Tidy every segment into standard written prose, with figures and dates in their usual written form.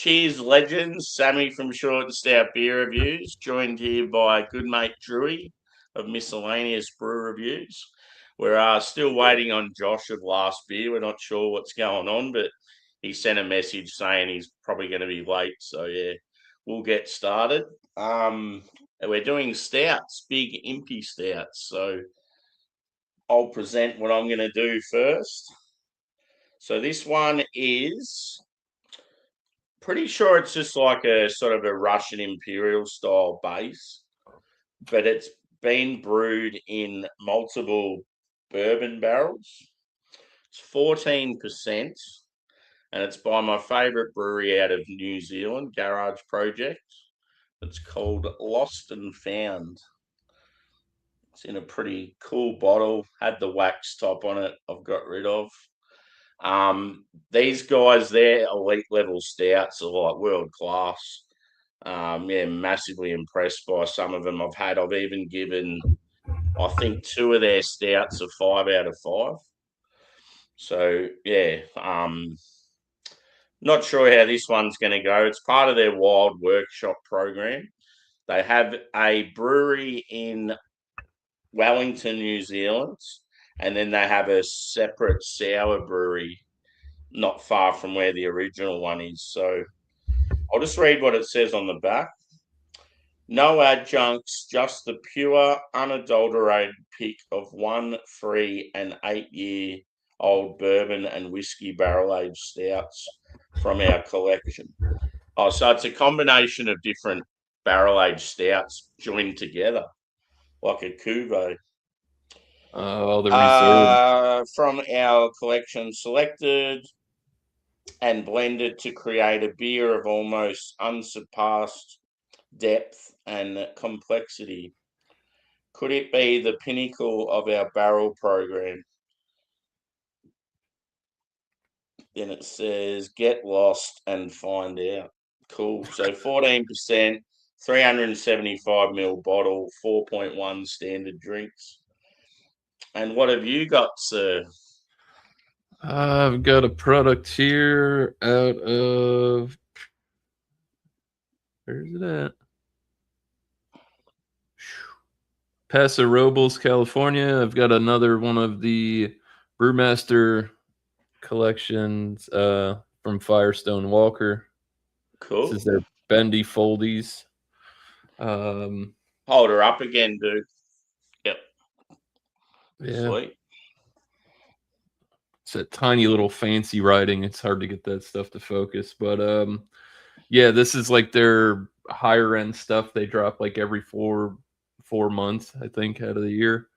Cheers, legends. Sammy from Short and Stout Beer Reviews, joined here by good mate Drewy of Miscellaneous Brew Reviews. We're still waiting on Josh of Last Beer. We're not sure what's going on, but he sent a message saying he's probably going to be late. So, yeah, we'll get started. We're doing stouts, big impy stouts. So I'll present what I'm going to do first. So this one is... pretty sure it's just like a sort of a Russian Imperial style base, but it's been brewed in multiple bourbon barrels. It's 14%, and it's by my favourite brewery out of New Zealand, Garage Project. It's called Lost and Found. It's in a pretty cool bottle, had the wax top on it, I've got rid of. These guys, their elite level stouts are like world class. Massively impressed by some of them I've even given, I think, 2 of their stouts a 5 out of 5. So yeah, not sure how this one's going to go. It's part of their Wild Workshop program. They have a brewery in Wellington, New Zealand, and then they have a separate sour brewery not far from where the original one is. So I'll just read what it says on the back. No adjuncts, just the pure, unadulterated pick of 1, 3, and 8-year-old bourbon and whiskey barrel-aged stouts from our collection. Oh, so it's a combination of different barrel-aged stouts joined together, like a cuvee. The reserve. From our collection, selected and blended to create a beer of almost unsurpassed depth and complexity. Could it be the pinnacle of our barrel program? Then it says, get lost and find out. Cool. So 14%, 375ml bottle, 4.1 standard drinks. And what have you got, sir? I've got a product here out of... where's it at? Paso Robles, California. I've got another one of the Brewmaster collections from Firestone Walker. Cool. This is their Bendy Foldies. Hold her up again, dude. Yep. Yeah. Sweet. It's a tiny little fancy writing. It's hard to get that stuff to focus. But yeah, this is like their higher end stuff. They drop like every four months, I think, out of the year,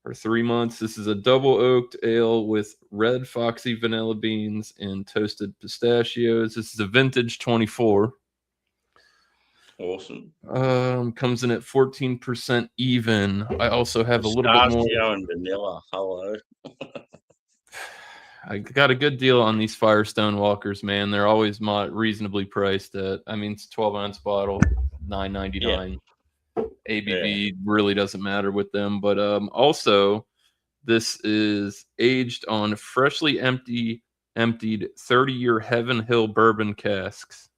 or 3 months. This is a double oaked ale with red foxy vanilla beans and toasted pistachios. This is a vintage 24. Awesome. Comes in at 14% even. I also have a little bit more. Pistachio and vanilla. Hello. I got a good deal on these Firestone Walkers, man. They're always reasonably priced at, I mean, it's 12-ounce bottle, $9.99. Yeah. ABV really doesn't matter with them. But also, this is aged on freshly emptied 30-year Heaven Hill bourbon casks.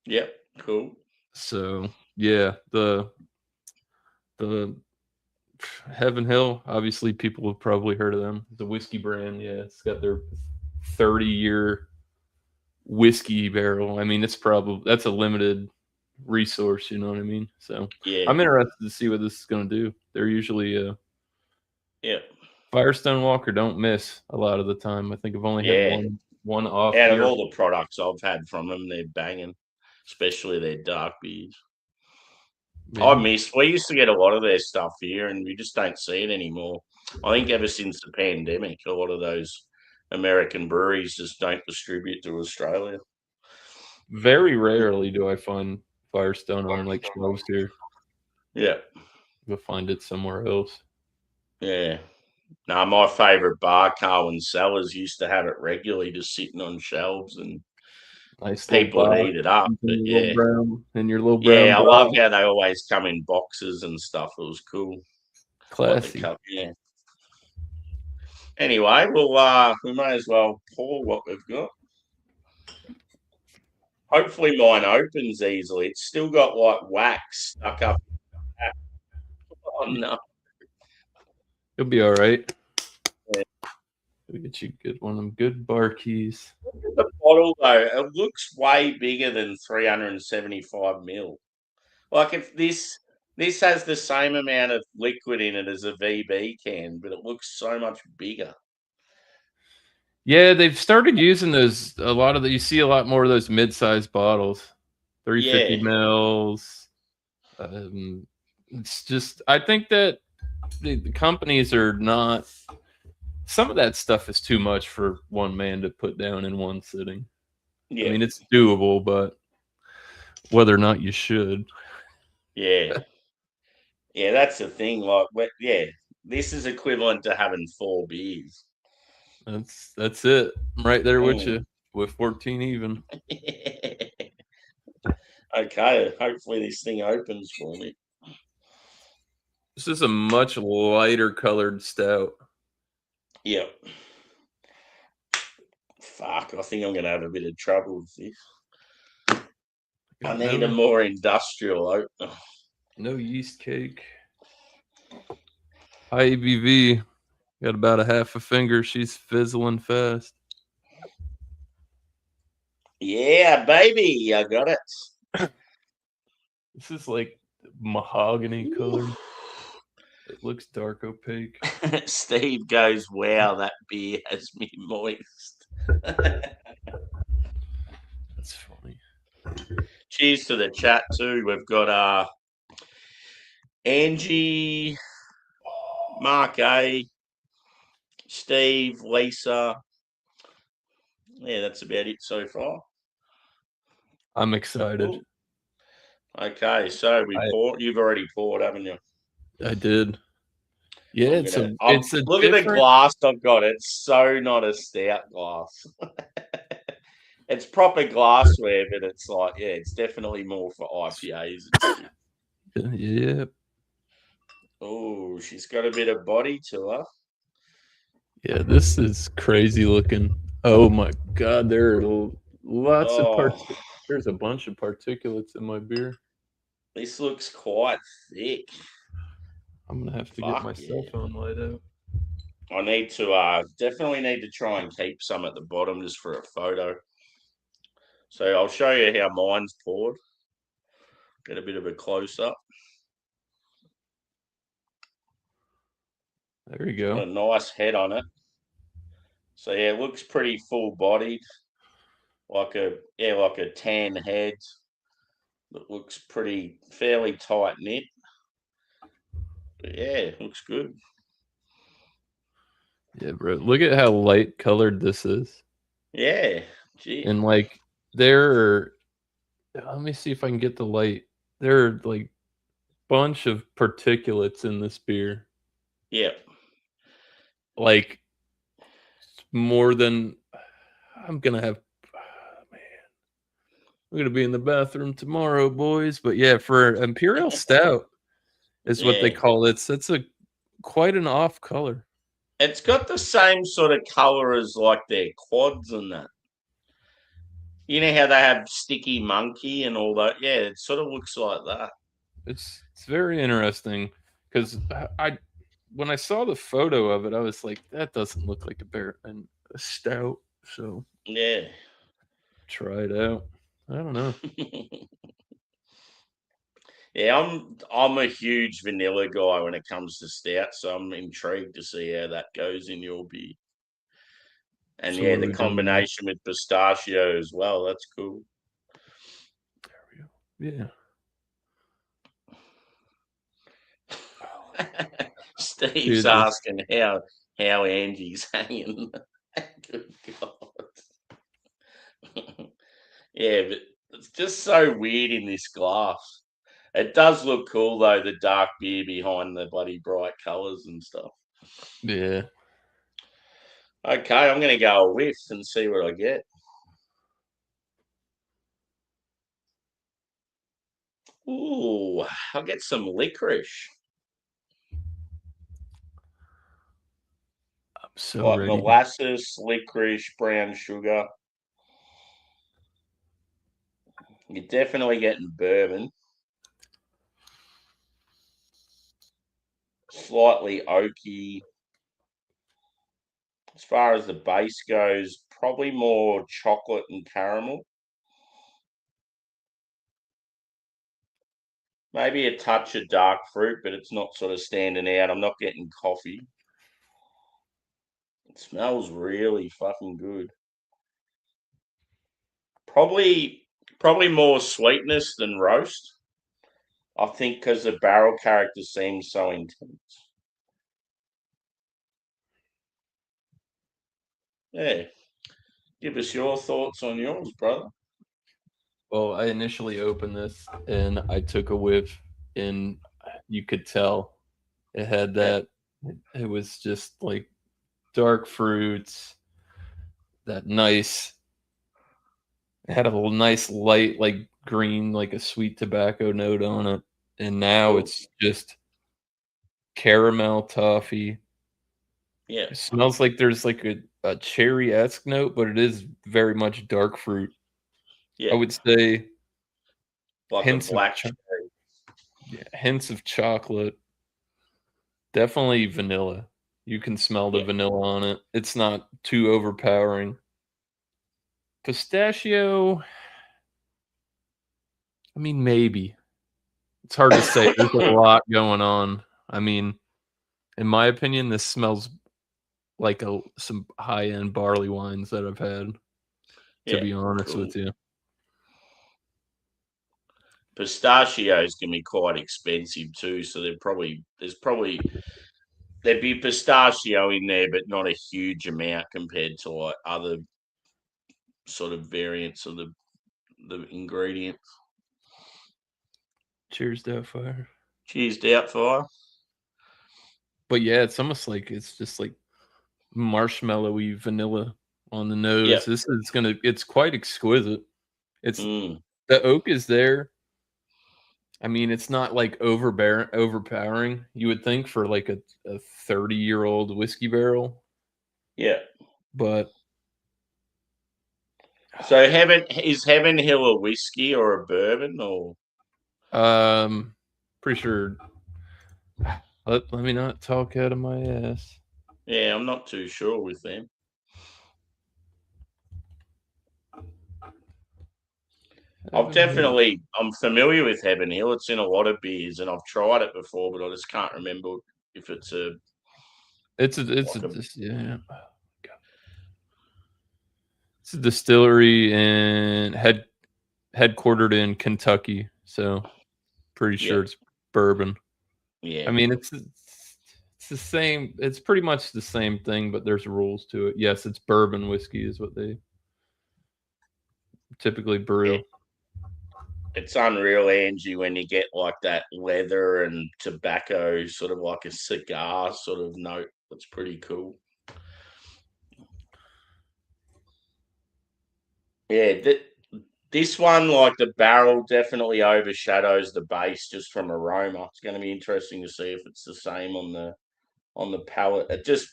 Yep, cool. So, yeah, the Heaven Hill, obviously people have probably heard of them. It's a whiskey brand. Yeah, it's got their 30-year whiskey barrel. I mean, that's a limited resource, you know what I mean? So yeah, I'm interested to see what this is going to do. They're usually Firestone Walker don't miss a lot of the time. I think I've only had one off. Out of all the products I've had from them, they're banging, especially their dark beers. Yeah. We used to get a lot of their stuff here, and we just don't see it anymore. I think ever since the pandemic, a lot of those American breweries just don't distribute to Australia. Very rarely do I find Firestone on like shelves here. Yeah. You'll find it somewhere else. Yeah. No, my favourite bar, Carwin Cellars, used to have it regularly just sitting on shelves, and nice people would eat it up. But yeah. And your little brown. Yeah, I love how they always come in boxes and stuff. It was cool. Classy. Yeah. Anyway, well, we may as well pour what we've got. Hopefully mine opens easily. It's still got like wax stuck up. Oh no. You'll be all right. Yeah. We'll get you good one of them good bar keys. Look at the bottle though. It looks way bigger than 375 mil. Like if this has the same amount of liquid in it as a VB can, but it looks so much bigger. Yeah, they've started using those a lot of the you see a lot more of those mid-sized bottles. 350 Yeah, mils. It's just I think that the companies are not some of that stuff is too much for one man to put down in one sitting. I yeah, mean, it's doable, but whether or not you should. yeah, yeah. That's the thing. Like, yeah, this is equivalent to having 4 beers. That's it. I'm right there with Mm. you with 14 even. Okay, hopefully this thing opens for me. This is a much lighter colored stout. Yep. Fuck, I think I'm going to have a bit of trouble with this. I need a more industrial opener. No yeast cake. High ABV. Got about a half a finger. She's fizzling fast. Yeah, baby, I got it. This is like mahogany color. It looks dark opaque. Steve goes, wow, that beer has me moist. That's funny. Cheers to the chat too. We've got Angie, Mark A, Steve, Lisa. Yeah, that's about it so far. I'm excited. Ooh. Okay, so you've already poured, haven't you? I did. Yeah, it's a Look at the different. glass I've got. It's so not a stout glass. It's proper glassware, but it's like, yeah, it's definitely more for IPAs and shit. Yeah. Oh, she's got a bit of body to her. Yeah, this is crazy looking. Oh my god, there are lots of Oh, there's a bunch of particulates in my beer. this looks quite thick. I'm gonna have to get Fuck my cell yeah. phone light out. I need to definitely need to try and keep some at the bottom just for a photo. So I'll show you how mine's poured. Get a bit of a close up. There you Got a go. nice head on it. So yeah, it looks pretty full bodied. Like a tan head. That looks fairly tight knit. But yeah, looks good. Yeah, bro. Look at how light colored this is. Yeah. Gee. And like there are let me see if I can get the light. There are like bunch of particulates in this beer. Yeah. Like more than I'm gonna have man. I'm gonna be in the bathroom tomorrow, boys. But yeah, for Imperial Stout is what they Yeah. call it. That's a quite an off color. It's got the same sort of colour as like their quads and that. You know how they have sticky monkey and all that? Yeah, it sort of looks like that. It's very interesting because I when I saw the photo of it, I was like, that doesn't look like a bear and a stout. So Yeah. try it out. I don't know. Yeah, I'm a huge vanilla guy when it comes to stout, so I'm intrigued to see how that goes in your beer. And So yeah, what are the we doing now? combination with pistachio as well. That's cool. There we go. Yeah. Steve's Dude, this asking how Angie's hanging. Good God. Yeah, but it's just so weird in this glass. It does look cool though, the dark beer behind the bloody bright colours and stuff. yeah. Okay, I'm gonna go a whiff and see what I get. Ooh, I'll get some licorice. I'm so Like ready. molasses, licorice, brown sugar. You're definitely getting bourbon. Slightly oaky. As far as the base goes, probably more chocolate and caramel. Maybe a touch of dark fruit, but it's not sort of standing out. I'm not getting coffee. It smells really fucking good. Probably more sweetness than roast. I think because the barrel character seems so intense. Yeah. Give us your thoughts on yours, brother. Well, I initially opened this and I took a whiff, and you could tell it had Yeah. that. It was just like dark fruits, that nice. It had a little nice light, like green, like a sweet tobacco note on it, and now Cool. it's just caramel toffee. Yeah. It smells like there's like a cherry-esque note, but it is very much dark fruit. I Yeah. would say Like a hints of black cherry. yeah, hints of chocolate. Definitely vanilla. You can smell the Yeah. vanilla on it. It's not too overpowering. Pistachio, I mean, maybe. It's hard to say. There's a lot going on. I mean, in my opinion, this smells like some high-end barley wines that I've had, to Yeah. be honest Cool. with you. Pistachios can be quite expensive too, so there'd be pistachio in there, but not a huge amount compared to like other sort of variants of the ingredients. Cheers, Doubtfire. Cheers, Doubtfire. But yeah, it's almost like it's just like marshmallowy vanilla on the Yeah. nose. It's quite exquisite. It's Mm. the oak is there. I mean, it's not like overpowering. You would think for like a 30-year-old whiskey barrel, Yeah. but So Heaven Hill a whiskey or a bourbon or um pretty sure let me not talk out of my ass. yeah, I'm not too sure with them. I'm familiar with Heaven Hill. It's in a lot of beers and I've tried it before, but I just can't remember if it's a It's like a yeah. It's a distillery and headquartered in Kentucky, so pretty yeah, sure it's bourbon. I yeah, mean, it's the same. It's pretty much the same thing, but there's rules to it. Yes, it's bourbon whiskey is what they typically yeah. brew. It's unreal, Angie, when you get like that leather and tobacco, sort of like a cigar sort of note. That's pretty cool. Yeah, this one, like the barrel, definitely overshadows the base just from aroma. It's going to be interesting to see if it's the same on the palate. It just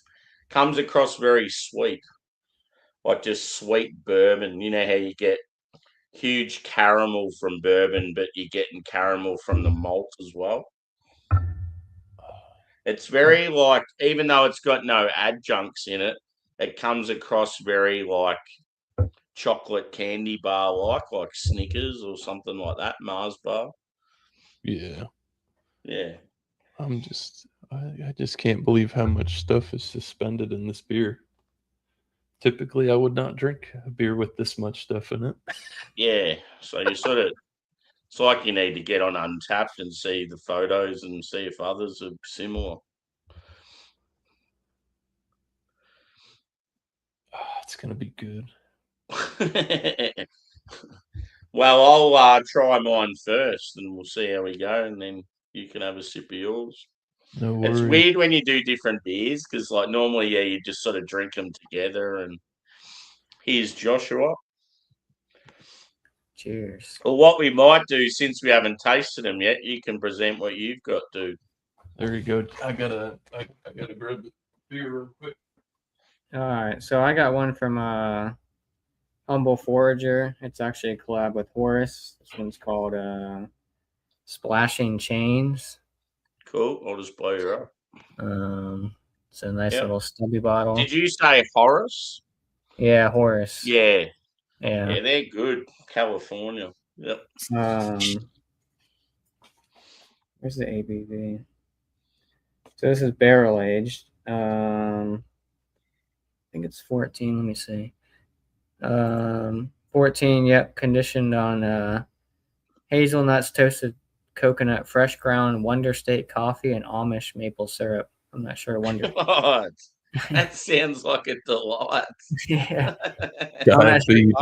comes across very sweet, like just sweet bourbon. You know how you get huge caramel from bourbon, but you're getting caramel from the malt as well. It's very like, even though it's got no adjuncts in it, it comes across very like chocolate candy bar like Snickers or something like that, Mars bar. Yeah, Yeah. I just can't believe how much stuff is suspended in this beer. Typically, I would not drink a beer with this much stuff in it. Yeah. So you sort of, it's like you need to get on Untapped and see the photos and see if others are similar. It's gonna be good. Well, I'll try mine first and we'll see how we go, and then you can have a sip of yours. No It's worries. weird when you do different beers because, like, normally, yeah, you just sort of drink them together. And here's Joshua. Cheers. Well, what we might do, since we haven't tasted them yet, you can present what you've got, dude. There you go. I gotta grab the beer real quick. All right, so I got one from Humble Forager. It's actually a collab with Horus. This one's called Splashing Chains. Cool. I'll just blow you up. It's a nice Yep. little stubby bottle. Did you say Horace? Yeah, Horus. Yeah. Yeah. Yeah, they're good. California. Yep. Where's the ABV? So this is barrel aged. I think it's 14. Let me see. 14. Yep, conditioned on hazelnuts, toasted coconut, fresh ground, Wonder State coffee, and Amish maple syrup. I'm not sure Wonder. God, that sounds like a delight. Yeah. Diabetes.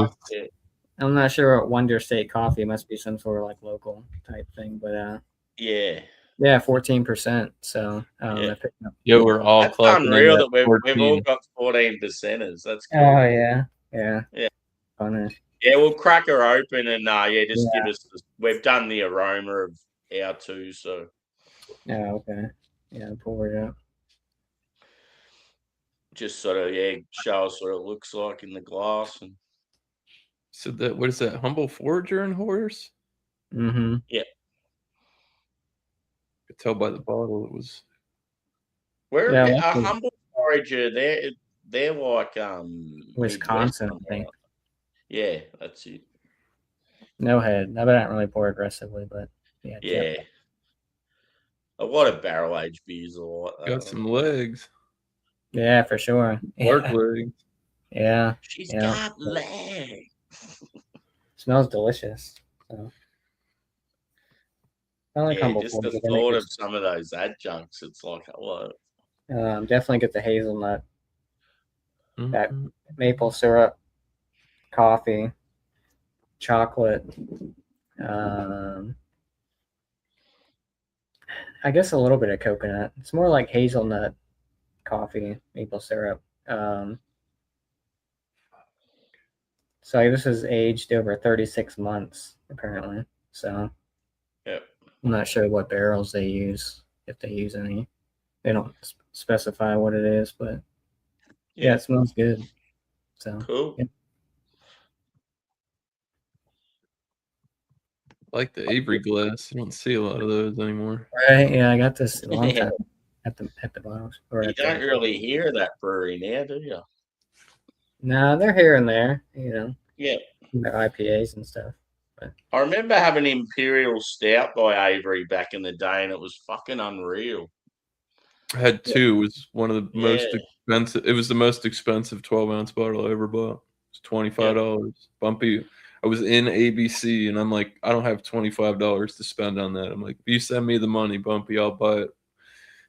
I'm not sure what Wonder State coffee. It must be some sort of like local type thing, but Yeah. yeah, 14%. So Yeah. I picked up. Yeah, we're all That's clocking in unreal at that we've all 14. got 14%ers. That's cool. Oh yeah, yeah, Yeah. Funny. Yeah, we'll crack her open and just Yeah. give us. We've done the aroma of our two, so Yeah, okay. Yeah, pour it out. just sort of show us what it looks like in the glass and. So that what is that? Humble Forager and Horse? Mm-hmm. Yeah. I could tell by the bottle it was. Where Yeah, a Humble Forager, they're like Wisconsin, Midwestern, I think. Yeah, that's it. No head. I don't really pour aggressively, but yeah. Yeah. A lot of barrel aged beers are like that. Got some legs. Yeah, for sure. Lark legs. Yeah. She's got legs. Smells delicious. So. I like Humble just Forager. the thought of some of those adjuncts, it's like, hello. Definitely get the hazelnut, that Mm-hmm. maple syrup, coffee, chocolate. I guess a little bit of coconut. It's more like hazelnut, coffee, maple syrup. So this is aged over 36 months, apparently. So Yep. I'm not sure what barrels they use, if they use any. They don't specify what it is, but yeah, it smells good. So cool. Yeah. I like the Avery glass. I don't see a lot of those anymore. Right? Yeah, I got this a long time at the bottles. You don't really hear that brewery now, do you? No, they're here and there, you know. Yeah. Their IPAs and stuff. But I remember having Imperial Stout by Avery back in the day, and it was fucking unreal. I had two. It was one of the most expensive. It was the most expensive 12-ounce bottle I ever bought. It's $25. Bumpy. I was in ABC, and I'm like, I don't have $25 to spend on that. I'm like, if you send me the money, Bumpy, I'll buy it.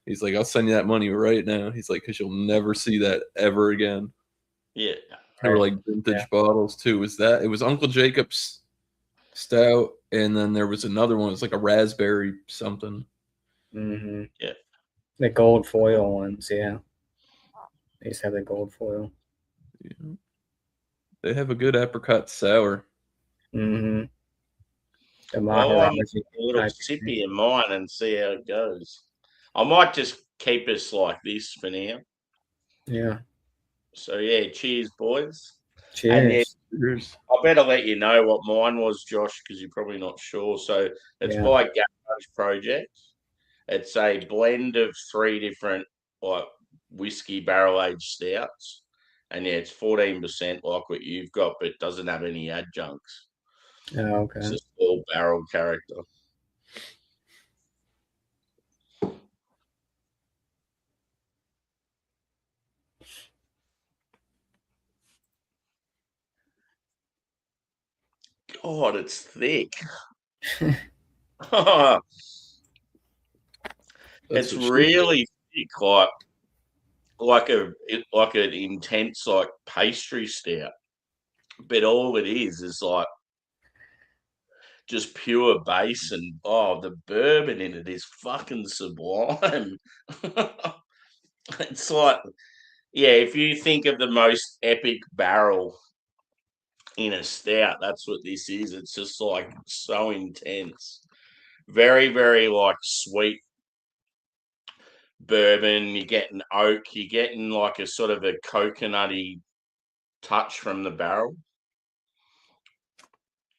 He's like, I'll send you that money right now. He's like, because you'll never see that ever again. Yeah. They were like vintage bottles too. It was Uncle Jacob's Stout, and then there was another one. It was like a raspberry something. Mm-hmm. Yeah. The gold foil ones, yeah. They just have the gold foil. Yeah. They have a good apricot sour. Mm-hmm. I'll a little sippy in mine and see how it goes. I might just keep us like this for now. Yeah. So yeah, cheers, boys. Cheers. Cheers. I better let you know what mine was, Josh, because you're probably not sure. So it's by Garage Project. It's a blend of 3 different like whiskey barrel aged stouts, and it's 14% like what you've got, but doesn't have any adjuncts. Oh, okay. It's just all barrel character. God, it's thick. It's really thick, like an intense like pastry stout. But all it is like just pure base, and the bourbon in it is fucking sublime. It's like, if you think of the most epic barrel in a stout, that's what this is. It's just like so intense. Very, very like sweet bourbon. You're getting oak. You're getting like a sort of a coconutty touch from the barrel.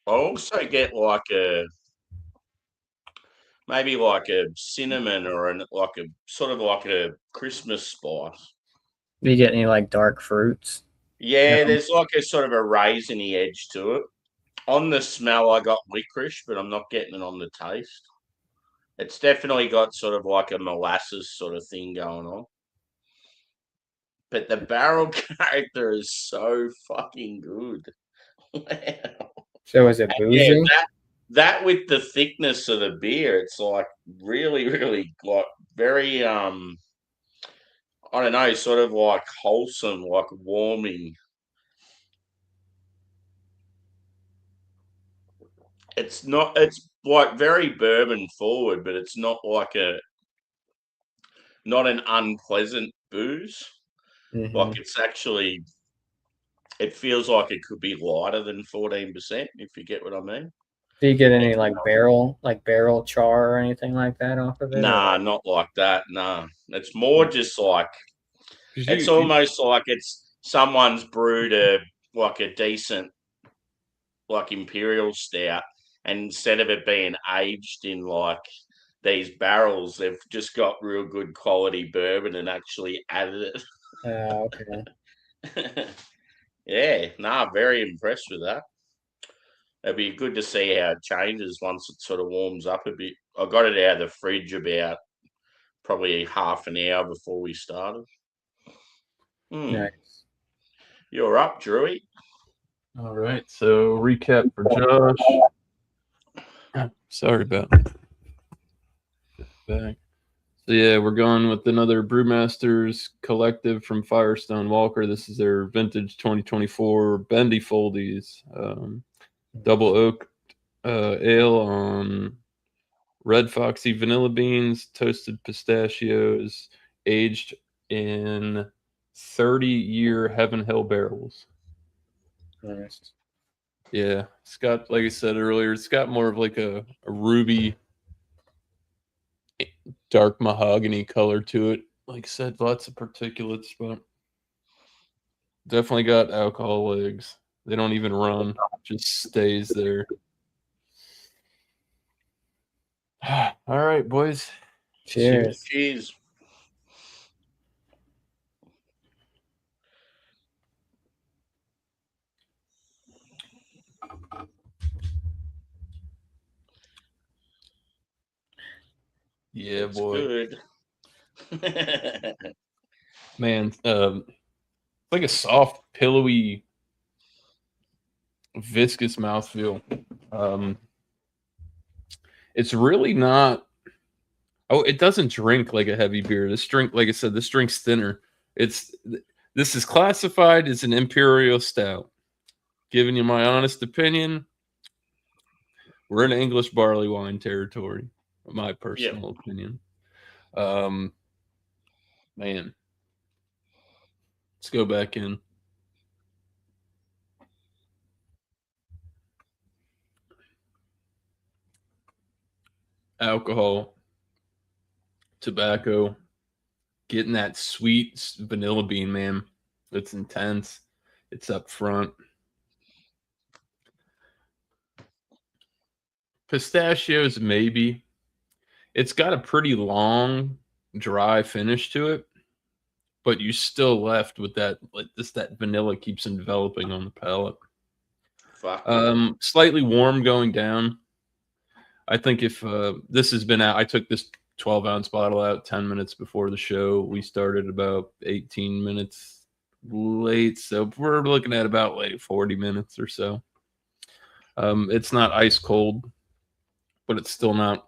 I also get maybe like a cinnamon or like a sort of like a Christmas spice. Do you get any like dark fruits? Yeah, No? there's like a sort of a raisiny edge to it. On the smell, I got licorice, but I'm not getting it on the taste. It's definitely got sort of like a molasses sort of thing going on. But the barrel character is so fucking good. Wow. So is it Yeah, boozy? that with the thickness of the beer, it's like really, really like very I don't know, sort of like wholesome, like warming. It's it's like very bourbon forward, but it's not like not an unpleasant booze. Mm-hmm. Like it's actually, it feels like it could be lighter than 14%, if you get what I mean. Do you get any It's, like barrel char or anything like that off of it? nah, not like that. Nah, it's more just like, 'Cause it's you almost like it's someone's brewed a decent like imperial stout, and instead of it being aged in like these barrels, they've just got real good quality bourbon and actually added Okay. it. Yeah, nah, very impressed with that. It'd be good to see how it changes once it sort of warms up a bit. I got it out of the fridge about probably half an hour before we started. Nice. You're up, Drewy. all right. So recap for Josh. Sorry about that. So yeah, we're going with another Brewmasters Collective from Firestone Walker. This is their vintage 2024 Bendy Foldies, double oak ale on red foxy vanilla beans, toasted pistachios, aged in 30-year Heaven Hill barrels. Nice. Yeah, it's got, like I said earlier, it's got more of like a ruby, dark mahogany color to it. Like I said, lots of particulates, but definitely got alcohol legs. They don't even run, just stays there. All right, boys. Cheers. Cheers. Yeah, It's boy. good. Man, like a soft, pillowy, viscous mouthfeel. It's really not. Oh, it doesn't drink like a heavy beer. This drink, like I said, this drink's thinner. This is classified as an imperial stout. Giving you my honest opinion, we're in English barley wine territory. My personal opinion. Man, let's go back in. Alcohol, tobacco, getting that sweet vanilla bean, man. It's intense. It's up front. Pistachios, maybe. It's got a pretty long, dry finish to it, but you still left with that, like this, that vanilla keeps enveloping on the palate. Fuck yeah. Slightly warm going down. I think if this has been out, I took this 12-ounce bottle out 10 minutes before the show. We started about 18 minutes late, so we're looking at about like 40 minutes or so. It's not ice cold, but it's still not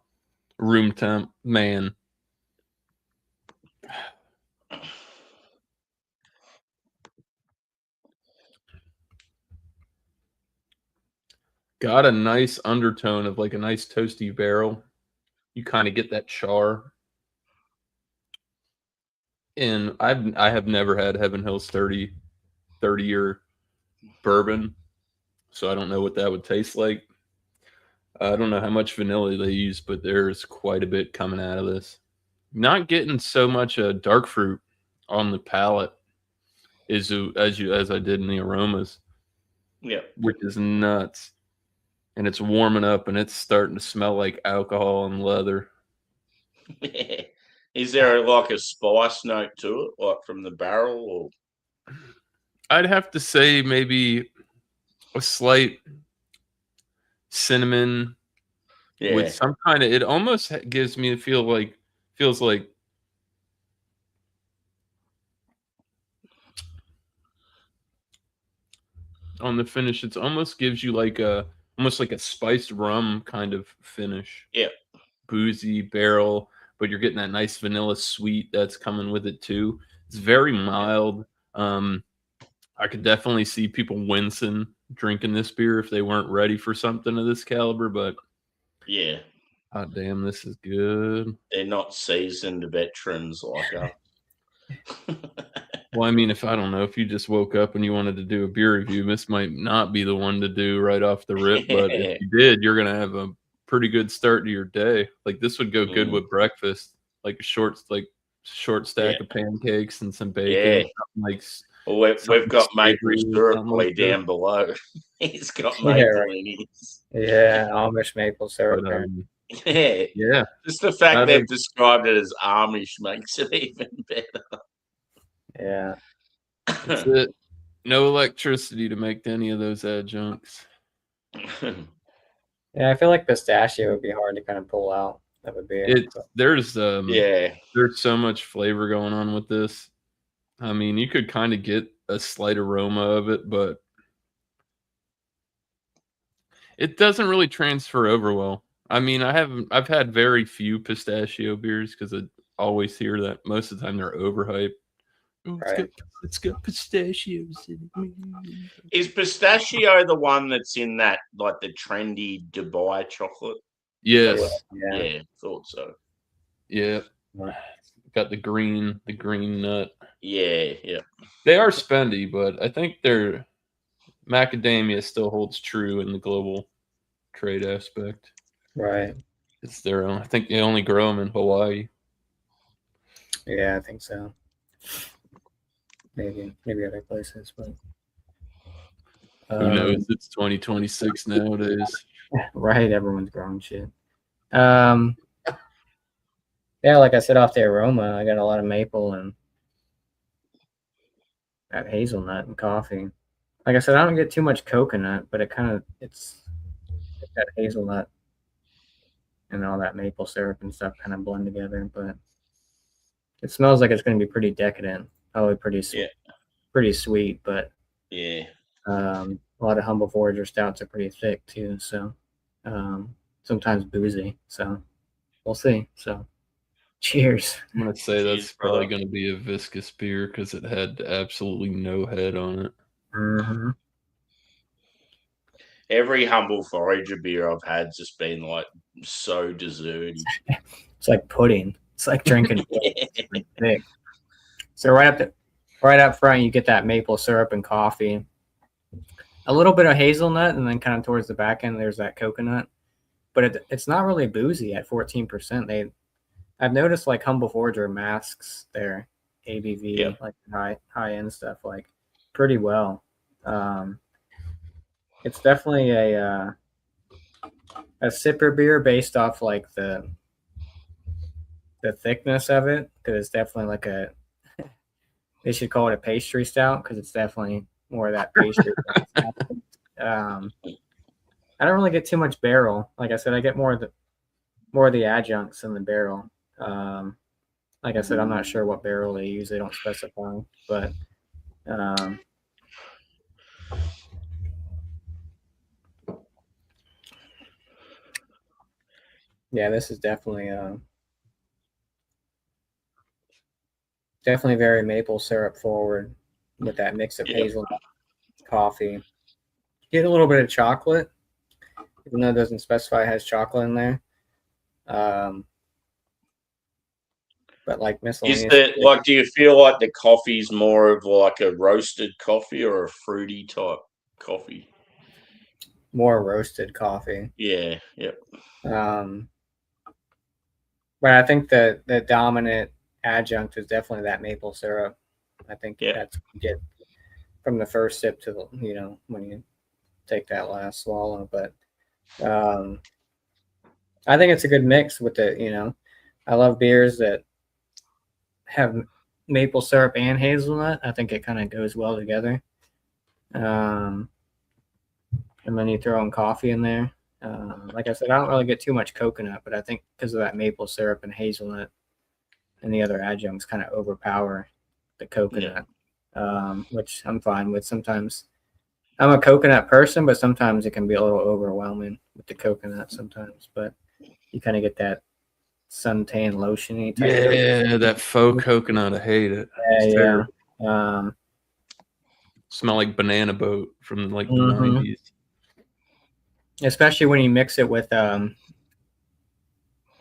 room temp. Man, got a nice undertone of like a nice toasty barrel. You kind of get that char. And I have never had Heaven Hill's 30-year bourbon, so I don't know what that would taste like. I don't know how much vanilla they use, but there's quite a bit coming out of this. Not getting so much dark fruit on the palate as I did in the aromas, Yeah. which is nuts. and it's warming up, and it's starting to smell like alcohol and leather. Yeah. Is there like a spice note to it, like from the barrel? Or I'd have to say maybe a slight cinnamon with yeah, some kind of. It almost gives me a feels like on the finish. It's almost gives you almost like a spiced rum kind of finish. yeah, Boozy barrel, but you're getting that nice vanilla sweet that's coming with it too. It's very mild. I could definitely see people wincing drinking this beer if they weren't ready for something of this caliber, but yeah. god damn, this is good. They're not seasoned veterans like us. Well, I mean, if I don't know, if you just woke up and you wanted to do a beer review, this might not be the one to do right off the rip, but if you did, you're gonna have a pretty good start to your day. Like this would go good with breakfast, like a short stack of pancakes and some bacon, something like. Well, we've got maple syrup like down below. He's got Yeah, maple right. in his. Yeah, Amish maple syrup. But, Yeah. Just the fact they've described it as Amish makes it even better. Yeah. That's it. No electricity to make any of those adjuncts. Yeah, I feel like pistachio would be hard to kind of pull out of a beer. There's so much flavor going on with this. I mean, you could kind of get a slight aroma of it, but it doesn't really transfer over well. I mean, I've had very few pistachio beers because I always hear that most of the time they're overhyped. Oh, it's got pistachios in it. Is pistachio the one that's in that, like the trendy Dubai chocolate? Yes. Yeah, thought so. Yeah. Got the green nut. Yeah. They are spendy, but I think their macadamia still holds true in the global trade aspect. Right. It's their own. I think they only grow them in Hawaii. Yeah, I think so. Maybe other places, but who knows? It's 2026 nowadays. Right, everyone's growing shit. Yeah, like I said, off the aroma, I got a lot of maple and that hazelnut and coffee. Like I said, I don't get too much coconut, but it's that hazelnut and all that maple syrup and stuff kind of blend together. But it smells like it's going to be pretty decadent, probably pretty sweet. But a lot of humble forager stouts are pretty thick too, so sometimes boozy. So we'll see. So cheers. I'm gonna say that's probably going to be a viscous beer because it had absolutely no head on it. Mm-hmm. Every humble forager beer I've had just been like so desserty. It's like pudding. It's like drinking thick. So right up front, you get that maple syrup and coffee, a little bit of hazelnut, and then kind of towards the back end, there's that coconut. But it's not really boozy at 14%. I've noticed like humble forager masks their ABV, like high end stuff, like pretty well. It's definitely a sipper beer based off like the thickness of it, because it's definitely like they should call it a pastry stout because it's definitely more of that pastry. I don't really get too much barrel. Like I said, I get more of the adjuncts in the barrel. Like I said, I'm not sure what barrel they use. They don't specify, but yeah, this is definitely very maple syrup forward with that mix of hazelnut, coffee. Get a little bit of chocolate, even though it doesn't specify it has chocolate in there. But like miscellaneous. Do you feel like the coffee's more of like a roasted coffee or a fruity type coffee? More roasted coffee. Yeah. But I think the dominant adjunct is definitely that maple syrup. I think that's what you get from the first sip to when you take that last swallow. But I think it's a good mix with the, I love beers that have maple syrup and hazelnut. I think it kind of goes well together. And then you throw in coffee in there. Like I said, I don't really get too much coconut, but I think because of that maple syrup and hazelnut and the other adjuncts kind of overpower the coconut, which I'm fine with. Sometimes I'm a coconut person, but sometimes it can be a little overwhelming with the coconut sometimes. But you kind of get that suntan lotiony type. Yeah, that faux coconut. I hate it. Yeah, yeah. Smell like banana boat from like the Mhm. 90s. Especially when you mix it with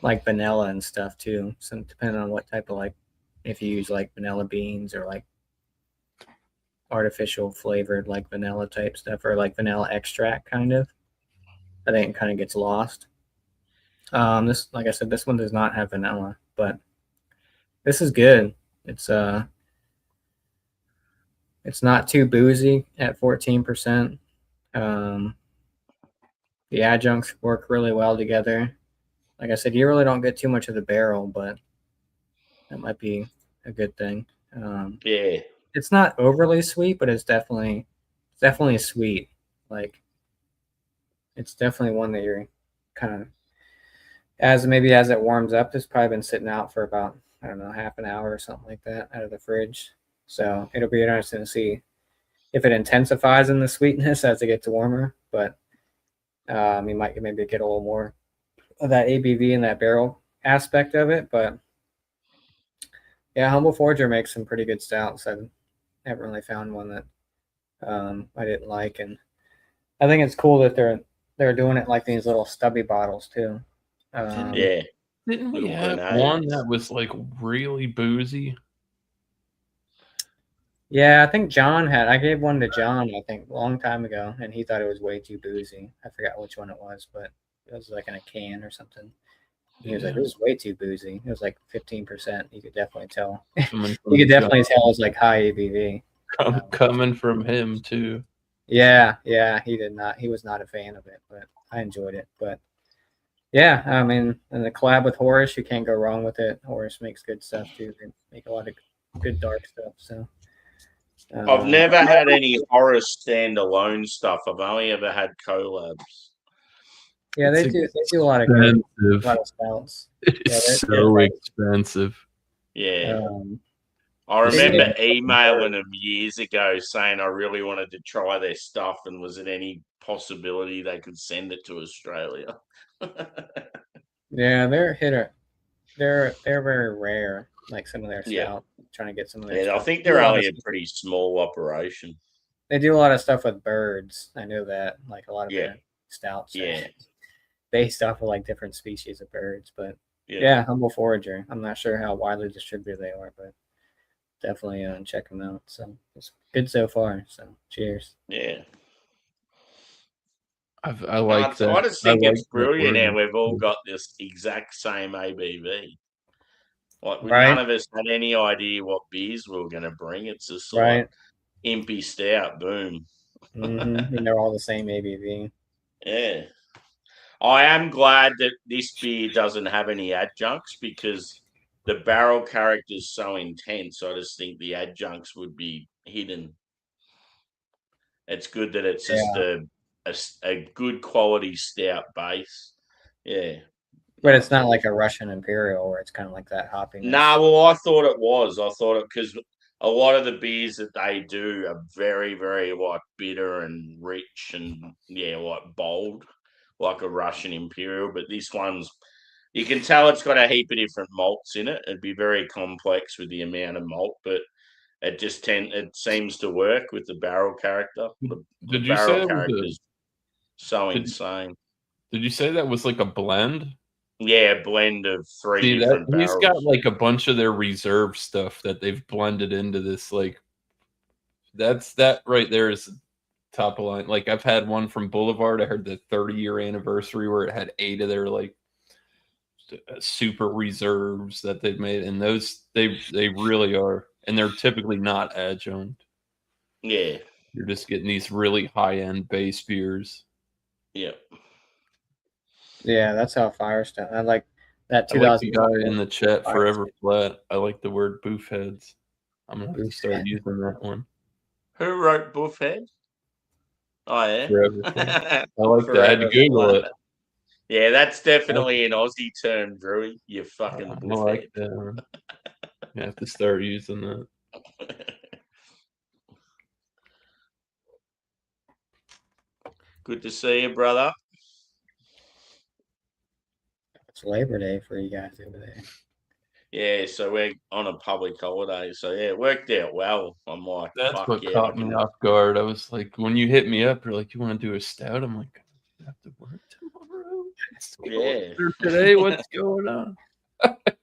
like vanilla and stuff too. So depending on what type of if you use like vanilla beans or like artificial flavored like vanilla type stuff or like vanilla extract kind of, I think it kind of gets lost. This, like I said, this one does not have vanilla, but this is good. It's not too boozy at 14%. The adjuncts work really well together. Like I said, you really don't get too much of the barrel, but that might be a good thing. Yeah. It's not overly sweet, but it's definitely sweet. Like it's definitely one that you're kind of as it warms up. It's probably been sitting out for about, I don't know, half an hour or something like that out of the fridge. So it'll be interesting to see if it intensifies in the sweetness as it gets warmer. But you might maybe get a little more of that ABV and that barrel aspect of it. But yeah, Humble Forger makes some pretty good stouts. I haven't really found one that I didn't like, and I think it's cool that they're doing it like these little stubby bottles too. Yeah. Didn't we Little have grenades. one that was like really boozy? Yeah, I think John had. I gave one to John, I think, a long time ago, and he thought it was way too boozy. I forgot which one it was, but it was like in a can or something. He was like, "This is way too boozy." It was like 15%. You could definitely tell. You could definitely tell it was like high ABV. Coming from him too. Yeah, he did not. He was not a fan of it, but I enjoyed it. But yeah, I mean, and the collab with Horace, you can't go wrong with it. Horace makes good stuff too. They make a lot of good dark stuff. So I've never had any Horace standalone stuff. I've only ever had collabs. yeah, they do a lot of good, a lot of stouts. It's so expensive. Yeah. I remember emailing them years ago saying I really wanted to try their stuff and was it any possibility they could send it to Australia? Yeah, they're very rare. Like some of their stout, trying to get some of their stuff. I think they're only a pretty small operation. They do a lot of stuff with birds. I know that, like a lot of their stouts are based off of like different species of birds. But yeah, Humble Forager. I'm not sure how widely distributed they are, but definitely check them out. So it's good so far. So cheers. Yeah. I like that. I just think it's brilliant how we've all got this exact same ABV. Like none of us had any idea what beers we were going to bring. It's just like Impy Stout, boom. And they're all the same ABV. Yeah. I am glad that this beer doesn't have any adjuncts because the barrel character is so intense. I just think the adjuncts would be hidden. It's good that it's just a good quality stout base. Yeah. But it's not like a Russian Imperial where it's kind of like that hoppiness. No, well, I thought it was. I thought it because a lot of the beers that they do are very, very like bitter and rich and like bold, like a Russian Imperial. But this one's, you can tell it's got a heap of different malts in it. It'd be very complex with the amount of malt, but it seems to work with the barrel character. The barrel character is so insane. Did you say that was like a blend? Yeah, a blend of three different barrels. He's got like a bunch of their reserve stuff that they've blended into this. Like that right there is top of line. Like I've had one from Boulevard. I heard the 30-year anniversary where it had 8 of their like super reserves that they've made, and those they really are, and they're typically not adjunct. Yeah, you're just getting these really high-end base beers. Yeah. Yeah, that's how Fire Stout. I like that I like the 2000. guy in the chat, Fire Forever Stout. Flat. I like the word boof heads. I'm gonna have to Boof start head. using that one. Who wrote Buffhead? Oh yeah, Forever Flat. I like that. I had to Forever Google Flat. it. Yeah, that's definitely an Aussie term, Drewy. You fucking I buffhead. like that. Man. You have to start using that. Good to see you, brother. It's Labor Day for you guys over there. Yeah, so we're on a public holiday, so yeah, it worked out well. I'm like, That's fuck what yeah, caught me off guard. I was like, when you hit me up, you're like, you want to do a stout? I'm like, I have to work tomorrow. Yeah. Today, what's going on?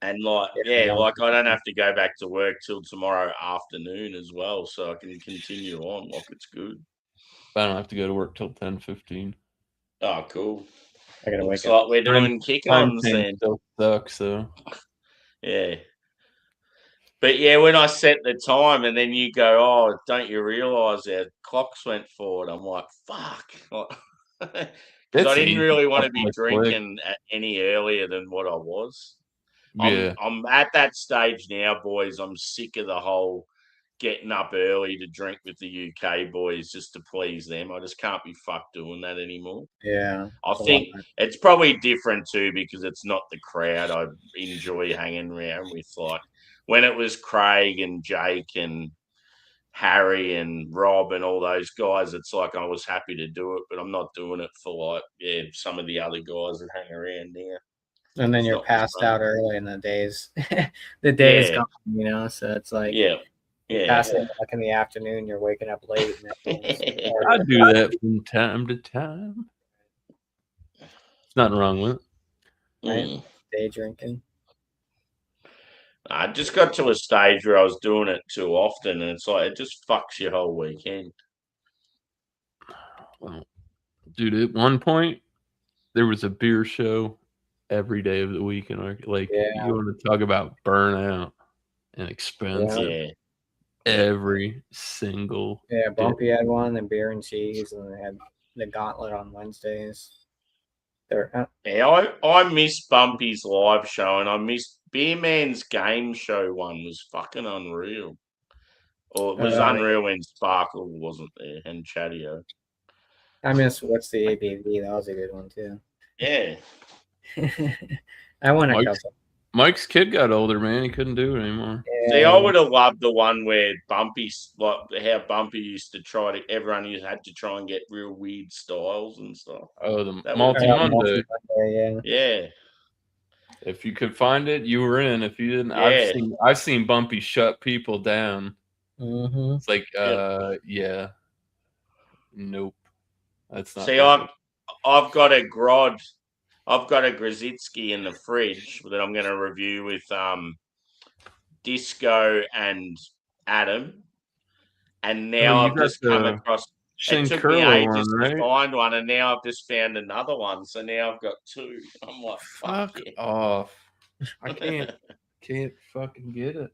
And like, Yeah, like I don't have to go back to work till tomorrow afternoon as well, so I can continue on. Like it's good. I don't have to go to work till 10:15. Oh, cool. I gotta Looks wake up. like we're doing kick-ons change then. still sucks, so Yeah. But yeah, when I set the time and then you go, oh, don't you realise our clocks went forward? I'm like, fuck. Because I it's didn't easy. really want to Couple be of clicks. drinking any earlier than what I was. Yeah, I'm at that stage now, boys. I'm sick of the whole getting up early to drink with the UK boys just to please them. I just can't be fucked doing that anymore. Yeah. I it's a think lot. it's probably different too because it's not the crowd I enjoy hanging around with. Like when it was Craig and Jake and Harry and Rob and all those guys, it's like I was happy to do it, but I'm not doing it for like some of the other guys that hang around now. And then It's you're not the passed same. out early in the days. The day is Yeah. gone, you know. So it's like Yeah. you Yeah. pass it like in the afternoon. You're waking up late. And I do that from time to time. There's nothing wrong with it. Right? Day drinking. I just got to a stage where I was doing it too often, and it's like it just fucks your whole weekend. Well, dude, at one point there was a beer show every day of the week, and like you want to talk about burnout and expensive. Yeah. Every single Bumpy had one, and beer and cheese, and they had the gauntlet on Wednesdays. I miss Bumpy's live show, and I miss Beer Man's game show one was fucking unreal. Or it was unreal when Sparkle wasn't there and Chattio. I miss what's the ABV? That was a good one too. Yeah. I won a couple. Mike's kid got older, man. He couldn't do it anymore. Yeah. See, I would have loved the one where Bumpy's like how Bumpy used to everyone had to try and get real weird styles and stuff. Oh, the multi-Monday. Yeah. If you could find it, you were in. If you didn't, I've seen Bumpy shut people down. Mm-hmm. It's like, yeah, nope, that's not. See, I've got a Grod, I've got a Grozitsky in the fridge that I'm going to review with Disco and Adam, and now I've just come across. It took me ages to find one, and now I've just found another one. So now I've got two. I'm like, fuck off! I can't fucking get it.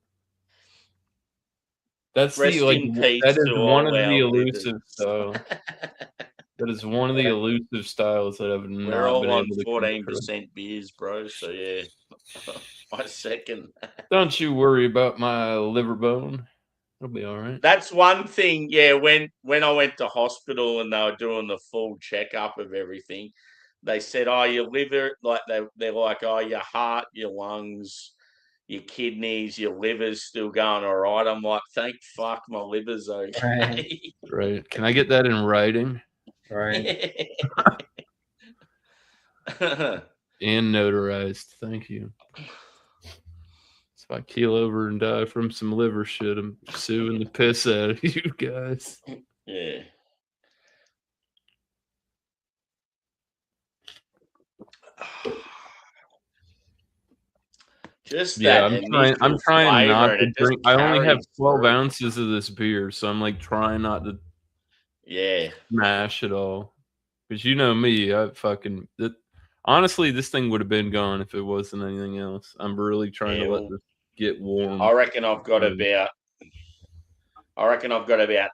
That's that is one of the elusive styles. That is one of the elusive styles that I've not been able to. We're all on 14% beers, bro. So yeah, my second. Don't you worry about my liver bone. It'll be all right. That's one thing. Yeah, when I went to hospital and they were doing the full checkup of everything, they said, "Oh, your liver," like they're like, "Oh, your heart, your lungs, your kidneys, your liver's still going all right." I'm like, "Thank fuck, my liver's okay." Right. Can I get that in writing? Right. And notarized. Thank you. If I keel over and die from some liver shit, I'm suing the piss out of you guys. Yeah. I'm trying not to drink. I only have 12 ounces of this beer, so I'm like trying not to smash it all. Because you know me, honestly, this thing would have been gone if it wasn't anything else. I'm really trying to let this get warm. I reckon I've got about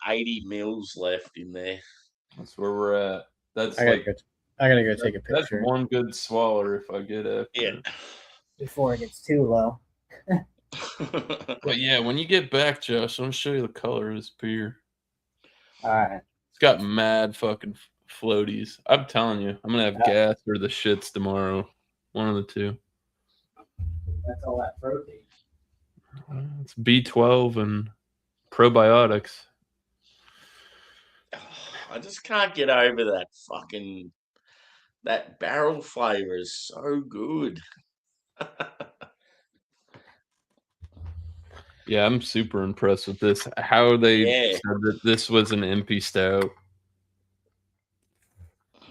80 mils left in there. That's where we're at. That's I gotta go take a That's picture one good swallow if I get after Yeah. it. before it gets too low. But yeah, when you get back, Josh, I'm gonna show you the color of this beer. All right. It's got mad fucking floaties. I'm telling you, I'm gonna have gas or the shits tomorrow. One of the two. That's all that protein. It's B12 and probiotics. I just can't get over that barrel flavor is so good. Yeah, I'm super impressed with this. How they Yeah. said that this was an MP stout.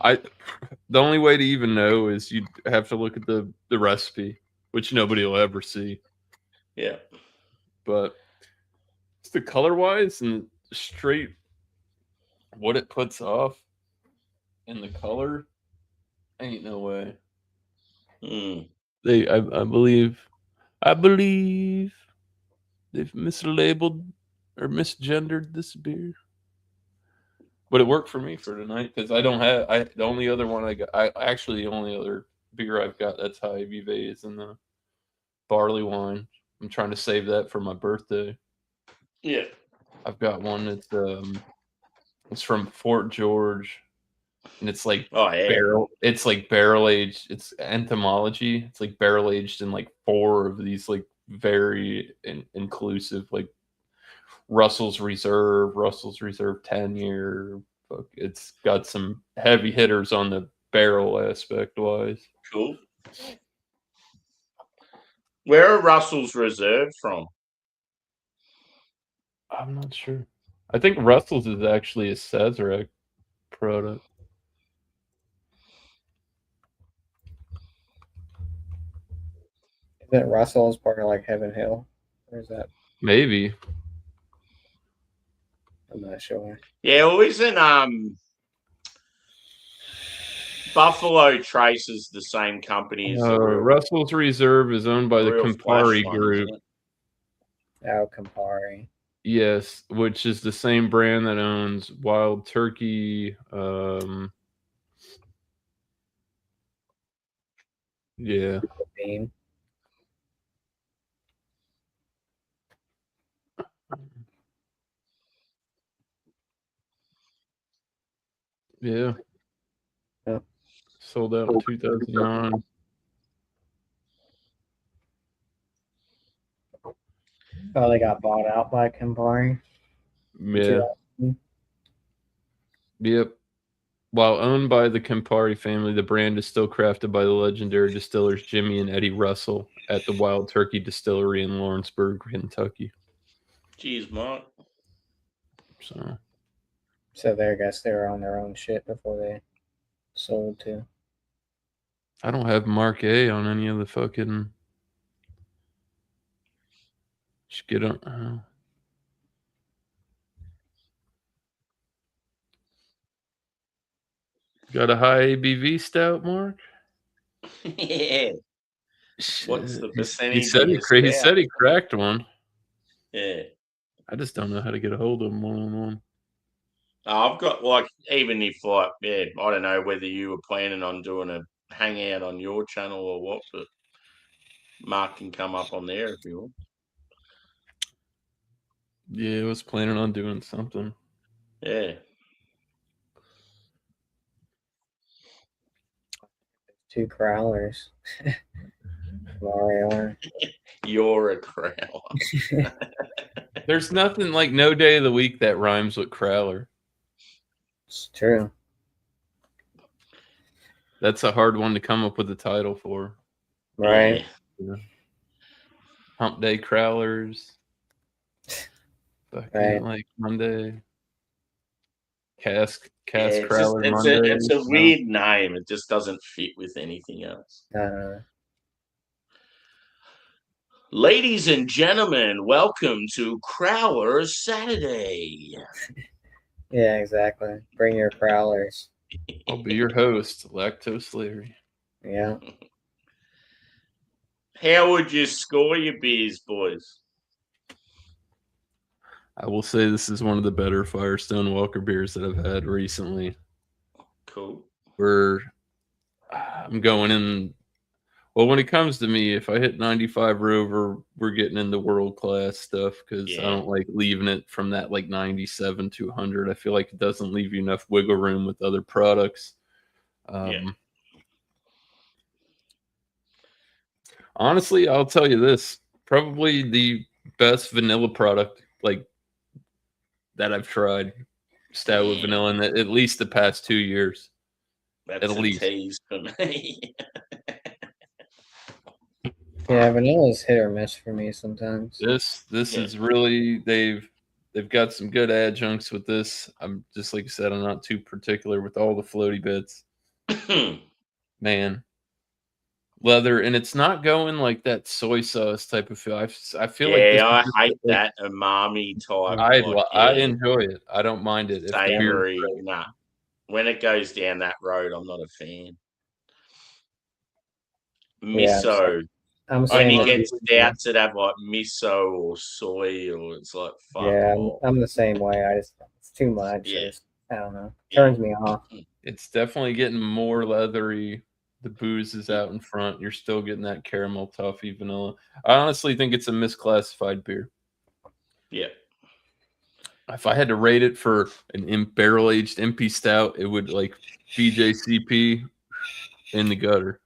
The only way to even know is you have to look at the recipe, which nobody will ever see. Yeah. But it's the color wise and straight what it puts off and the color, ain't no way. Mm. I believe they've mislabeled or misgendered this beer. But it worked for me for tonight because I don't have the only other one I got. The only other beer I've got that's high ABV is in the barley wine. I'm trying to save that for my birthday. Yeah. I've got one that's it's from Fort George, and it's like barrel. It's like barrel aged. It's entomology. It's like barrel aged in like 4 of these like very inclusive like Russell's Reserve 10-year. It's got some heavy hitters on the barrel aspect wise. Cool. Where are Russell's Reserve from? I'm not sure. I think Russell's is actually a Sazerac product. Is it Russell's part of like Heaven Hill? Or is that? Maybe. I'm not sure. Yeah, well, isn't Buffalo Trace is the same company as the real Russell's Reserve is owned by the Campari one, Group. Oh, Campari. Yes, which is the same brand that owns Wild Turkey. Yeah. Bean. Yeah. Yep. Sold out in 2009. Oh, they got bought out by Campari. Yeah. Yep. While owned by the Campari family, the brand is still crafted by the legendary distillers Jimmy and Eddie Russell at the Wild Turkey Distillery in Lawrenceburg, Kentucky. Jeez, Mark. So I guess they were on their own shit before they sold to. I don't have Mark A on any of the fucking. Just get on. Got a high ABV stout, Mark? Yeah. What's the percentage? He said he cracked one. Yeah. I just don't know how to get a hold of him one-on-one. I've got even if I don't know whether you were planning on doing a hangout on your channel or what, but Mark can come up on there if you want. Yeah, I was planning on doing something. Yeah. 2 crowlers. Mario. You're a crowler. There's nothing like no day of the week that rhymes with crowler. It's true. That's a hard one to come up with a title for. Right. Yeah. Hump Day Crowlers. Right. Like Monday. Cask Crowler Monday. It's a no. weird name. It just doesn't fit with anything else. Ladies and gentlemen, welcome to Crowler Saturday. Yeah, exactly. Bring your crowlers. I'll be your host, Lactose Larry. Yeah. How would you score your beers, boys? I will say this is one of the better Firestone Walker beers that I've had recently. Cool. We're I'm going in. Well, when it comes to me, if I hit 95 or over, we're getting into world class stuff because I Yeah. don't like leaving it from that like 97 to 100. I feel like it doesn't leave you enough wiggle room with other products. Honestly, I'll tell you this: probably the best vanilla product like that I've tried, Stout with vanilla, in at least the past 2 years. That's At a least. tease for me. Yeah, vanilla's hit or miss for me sometimes. This is really they've got some good adjuncts with this. I'm just like I said, I'm not too particular with all the floaty bits. Man, leather, and it's not going like that soy sauce type of feel. I feel like this. I hate that umami type. I enjoy it. I don't mind it. Savory, nah. When it goes down that road, I'm not a fan. Miso. I'm only get stouts that have like miso or soy, or it's like fuck. Yeah, I'm the same way. It's too much. Yeah. I don't know. Turns me off. It's definitely getting more leathery. The booze is out in front. You're still getting that caramel, toffee, vanilla. I honestly think it's a misclassified beer. Yeah. If I had to rate it for an barrel aged MP stout, it would like BJCP in the gutter.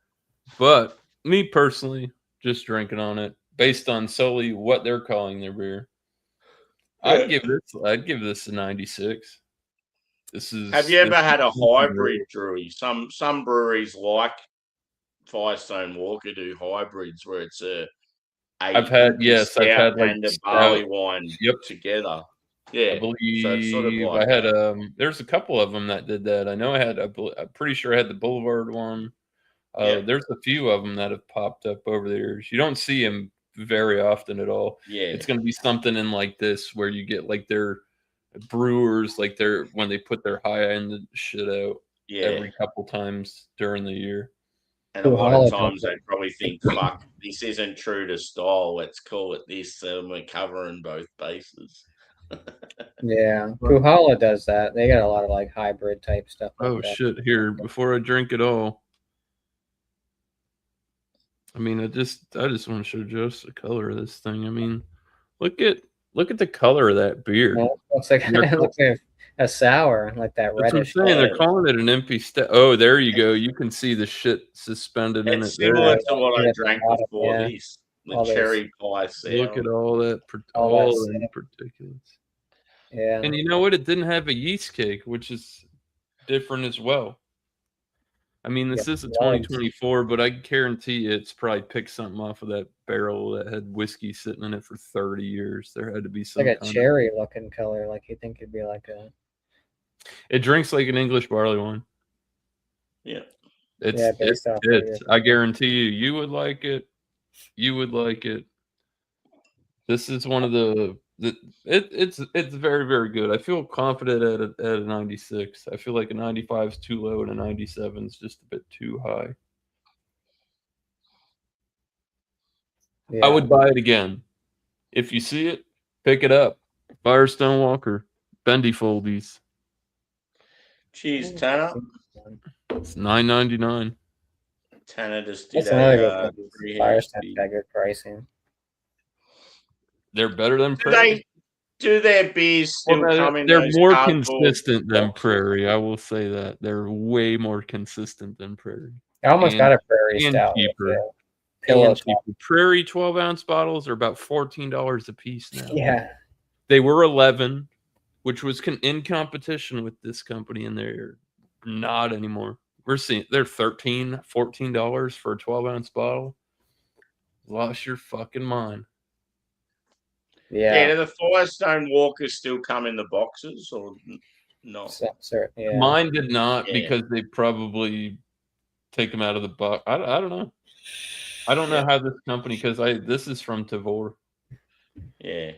But me personally, just drinking on it based on solely what they're calling their beer, I'd give this a 96. This is. Have you ever had a hybrid, Drewy? Some breweries like Firestone Walker do hybrids where it's I've had like and a barley wine together. Yeah, I believe so it's sort of like I had there's a couple of them that did that. I know I'm pretty sure I had the Boulevard one. There's a few of them that have popped up over the years. You don't see them very often at all. Yeah, it's going to be something in like this where you get like their brewers, like when they put their high end shit out every couple times during the year. And a lot of times they probably think, fuck, this isn't true to style. Let's call it this. So we're covering both bases. Yeah, Puhala does that. They got a lot of like hybrid type stuff. Like that. Shit! Here, before I drink it all, I mean, I just want to show Josh the color of this thing. I mean, look at the color of that beer. Well, it looks like a sour, like that reddish. That's what I'm saying. They're calling it an empty stout. Oh, there you go. You can see the shit suspended in it. It's similar to what I drank before this. The cherry pie sour. Look at all that, all the particulates. Yeah. And you know what? It didn't have a yeast cake, which is different as well. I mean, this is a 2024, but I guarantee it's probably picked something off of that barrel that had whiskey sitting in it for 30 years. There had to be some like a cherry-looking color, like you think it'd be like a. It drinks like an English barley wine. Yeah, it's. I guarantee you would like it. You would like it. This is one of the. It's very, very good. I feel confident at a 96. I feel like a 95 is too low and a 97 is just a bit too high. Yeah. I would buy it again. If you see it, pick it up. Firestone Walker, Bendy Foldies. Cheers, Tanner. It's $9.99. Tanner just did Firestone got good pricing. They're better than Prairie. Do their beers still come in? They're more consistent than Prairie. I will say that they're way more consistent than Prairie. I almost got a Prairie Stout. Cheaper. Prairie 12-ounce bottles are about $14 a piece now. Yeah, they were 11, which was in competition with this company, and they're not anymore. We're seeing they're $13, $14 for a 12-ounce bottle. Lost your fucking mind. Yeah. Do the Firestone Walkers still come in the boxes or not? Yeah. Mine did not because they probably take them out of the box. I don't know. I don't know how this company, because this is from Tavor. Yeah.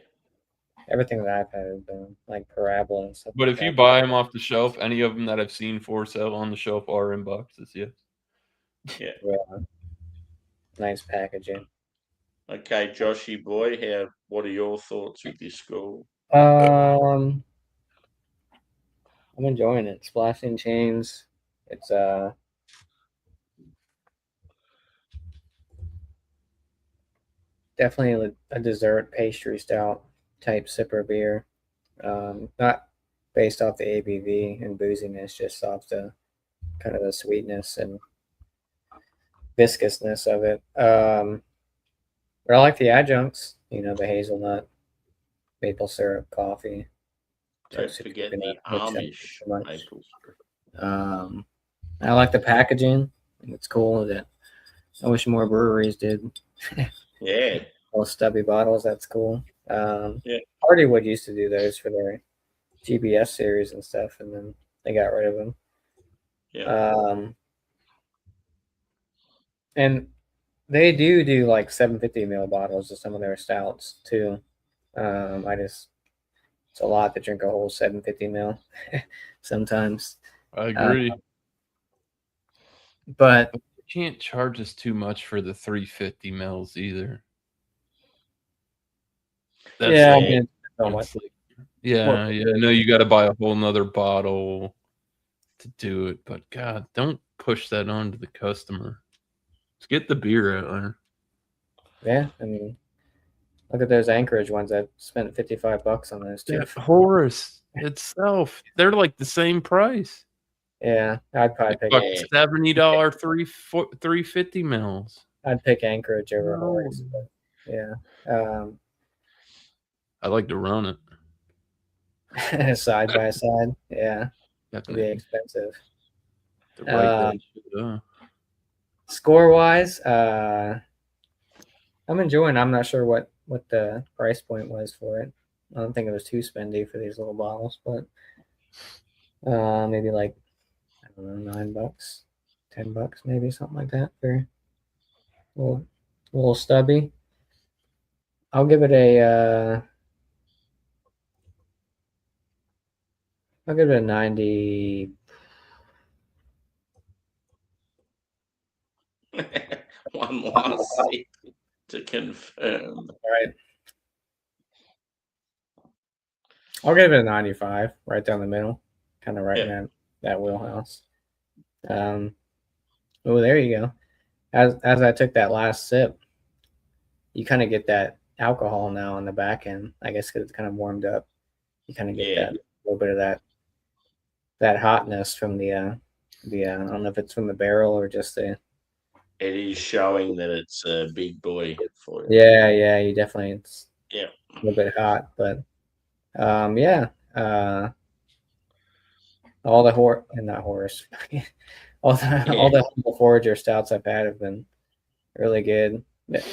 Everything that I've had has been like Parabola and stuff. But if you buy them off the shelf, any of them that I've seen for sale on the shelf are in boxes. Yes. Yeah. Nice packaging. Okay, Joshy boy, what are your thoughts with this score? I'm enjoying it. Splashing Chains. It's definitely a dessert pastry stout type sipper beer. Not based off the ABV and booziness, just off the kind of the sweetness and viscousness of it. But I like the adjuncts, the hazelnut, maple syrup, coffee, Don't Texas forget coconut, the which I don't Amish too much. maple syrup. I like the packaging. It's cool that I wish more breweries did. Yeah. Little stubby bottles, that's cool. Yeah. Hardywood used to do those for their GBS series and stuff, and then they got rid of them. Yeah. And they do like 750 ml bottles of some of their stouts too. It's a lot to drink a whole 750 ml sometimes. I agree. But you can't charge us too much for the 350 mils either. That's yeah, like, I mean, so much. like, yeah, I know you got to buy a whole nother bottle to do it, but God, don't push that on to the customer. Let's get the beer out there. Yeah, I mean, look at those Anchorage ones. I spent $55 on those too. That Horus itself, they're like the same price. Yeah, I'd probably pick Like $70 350 mils. I'd pick Anchorage over Horace. But yeah. I like to run it. Side by side. Yeah. It'd be Definitely. expensive. To write that shit up. Score wise, I'm enjoying. I'm not sure what the price point was for it. I don't think it was too spendy for these little bottles, but maybe like I don't know, $9, $10, maybe something like that for a little stubby. I'll give it a 90. One last sip to confirm. All right. I'll give it a 95, right down the middle, kind of right in that wheelhouse. Oh, there you go. As I took that last sip, you kind of get that alcohol now on the back end. I guess because it's kind of warmed up, you kind of get that little bit of that hotness from the I don't know if it's from the barrel or just the. It is showing that it's a big boy for you. Yeah, you definitely it's a little bit hot, but yeah. All the not Horse, all the Humble Forager stouts I've had have been really good.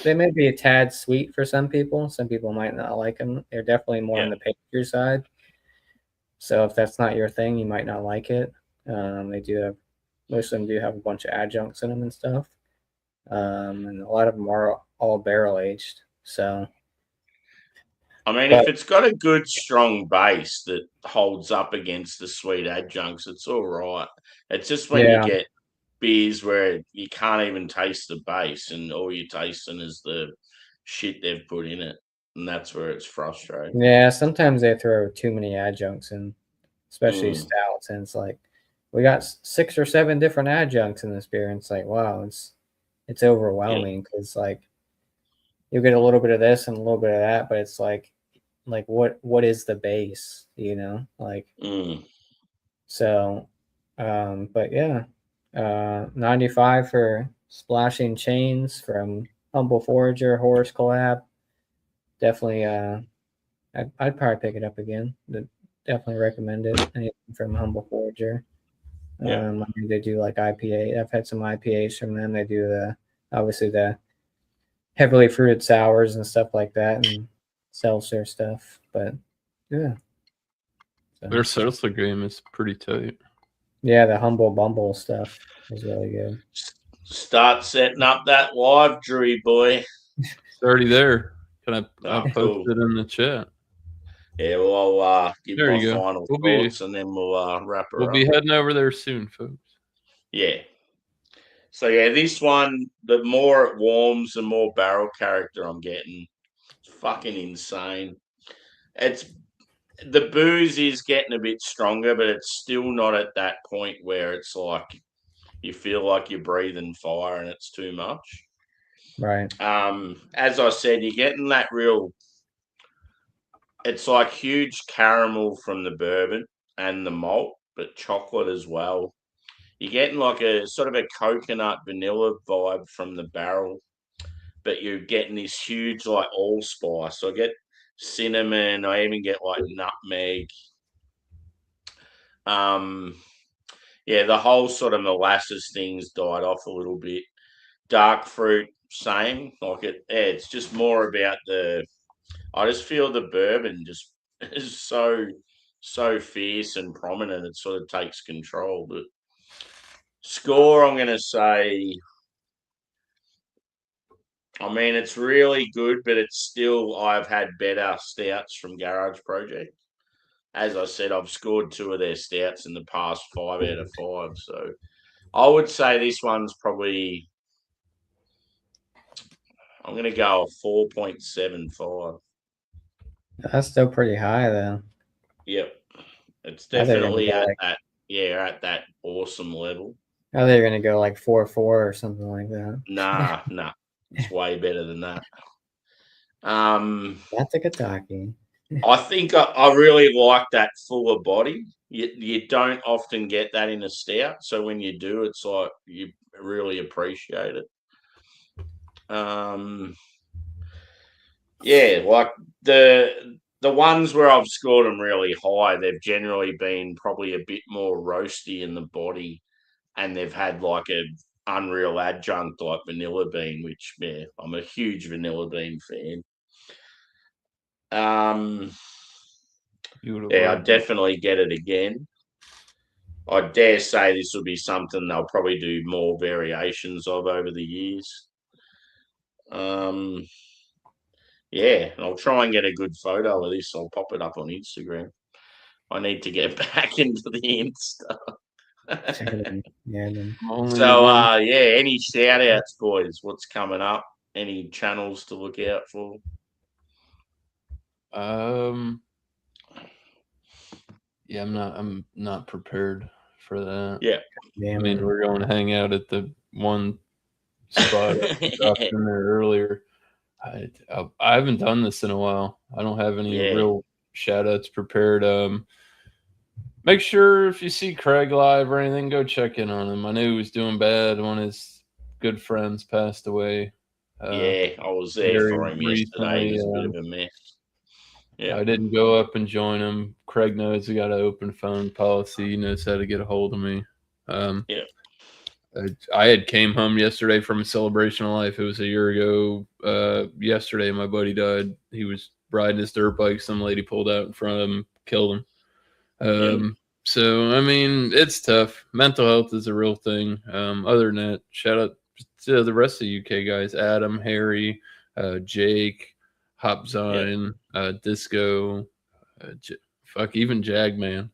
They may be a tad sweet for some people. Some people might not like them. They're definitely more on the pastry side. So if that's not your thing, you might not like it. They do have most of them do have a bunch of adjuncts in them and stuff, and a lot of them are all barrel aged. So. I mean, if it's got a good, strong base that holds up against the sweet adjuncts, it's all right. It's just when you get beers where you can't even taste the base and all you're tasting is the shit they've put in it. And that's where it's frustrating. Yeah, sometimes they throw too many adjuncts in, especially stouts. And it's like, we got 6 or 7 different adjuncts in this beer. And it's like, wow, it's overwhelming because like you'll get a little bit of this and a little bit of that, but it's like what is the base, like so but yeah, 95 for Splashing Chains from Humble Forager Horse collab. Definitely I'd probably pick it up again. Definitely recommend it. Anything from Humble Forager. I mean, they do like IPA. I've had some IPAs from them. They do obviously the heavily fruited sours and stuff like that, and seltzer stuff. But yeah, their seltzer game is pretty tight. Yeah, the Humble Bumble stuff is really good. Start setting up that live, Drewy boy. It's already there. Can I'll post it in the chat. Yeah, well, I'll give my final thoughts and then we'll wrap her up. We'll be heading over there soon, folks. Yeah. So, yeah, this one, the more it warms, the more barrel character I'm getting. It's fucking insane. The booze is getting a bit stronger, but it's still not at that point where it's like you feel like you're breathing fire and it's too much. Right. As I said, you're getting that real. It's like huge caramel from the bourbon and the malt, but chocolate as well. You're getting like a sort of a coconut vanilla vibe from the barrel, but you're getting this huge like allspice. So I get cinnamon. I even get like nutmeg. Yeah, the whole sort of molasses thing's died off a little bit. Dark fruit, same. Like it's just more about the. I just feel the bourbon just is so fierce and prominent. It sort of takes control. But score, I'm going to say. I mean, it's really good, but it's still. I've had better stouts from Garage Project. As I said, I've scored 2 of their stouts in the past 5 out of 5. So I would say this one's probably. I'm going to go a 4.75. That's still pretty high, though. Yep. It's I thought you were gonna definitely go at like, that. Yeah, at that awesome level. I thought you were gonna go like 4.4 or something like that. Nah. It's way better than that. That's a Kentucky. I think I really like that fuller body. You don't often get that in a stout, so when you do, it's like you really appreciate it. Yeah, like the ones where I've scored them really high, they've generally been probably a bit more roasty in the body, and they've had like a unreal adjunct like vanilla bean, which yeah, I'm a huge vanilla bean fan. Yeah, I'd definitely get it again. I dare say this will be something they'll probably do more variations of over the years. Yeah, and I'll try and get a good photo of this. I'll pop it up on Instagram. I need to get back into the Insta. Check it out. Yeah, then. So, yeah, any shout outs, boys? What's coming up? Any channels to look out for? Yeah, I'm not prepared for that. Yeah. Yeah, I mean, we're going to hang out at the one spot I dropped in there earlier. I haven't done this in a while. I don't have any real shout outs prepared. Make sure if you see Craig live or anything, go check in on him. I knew he was doing bad. One of his good friends passed away. Yeah, I was there for him yesterday. It was a bit of a mess. Yeah. I didn't go up and join him. Craig knows he got an open phone policy. He knows how to get a hold of me. Yeah. I had came home yesterday from a celebration of life. It was a year ago. Yesterday, my buddy died. He was riding his dirt bike. Some lady pulled out in front of him, killed him. So, I mean, it's tough. Mental health is a real thing. Other than that, shout out to the rest of the UK guys, Adam, Harry, Jake, Hopzine, Disco, even Jagman.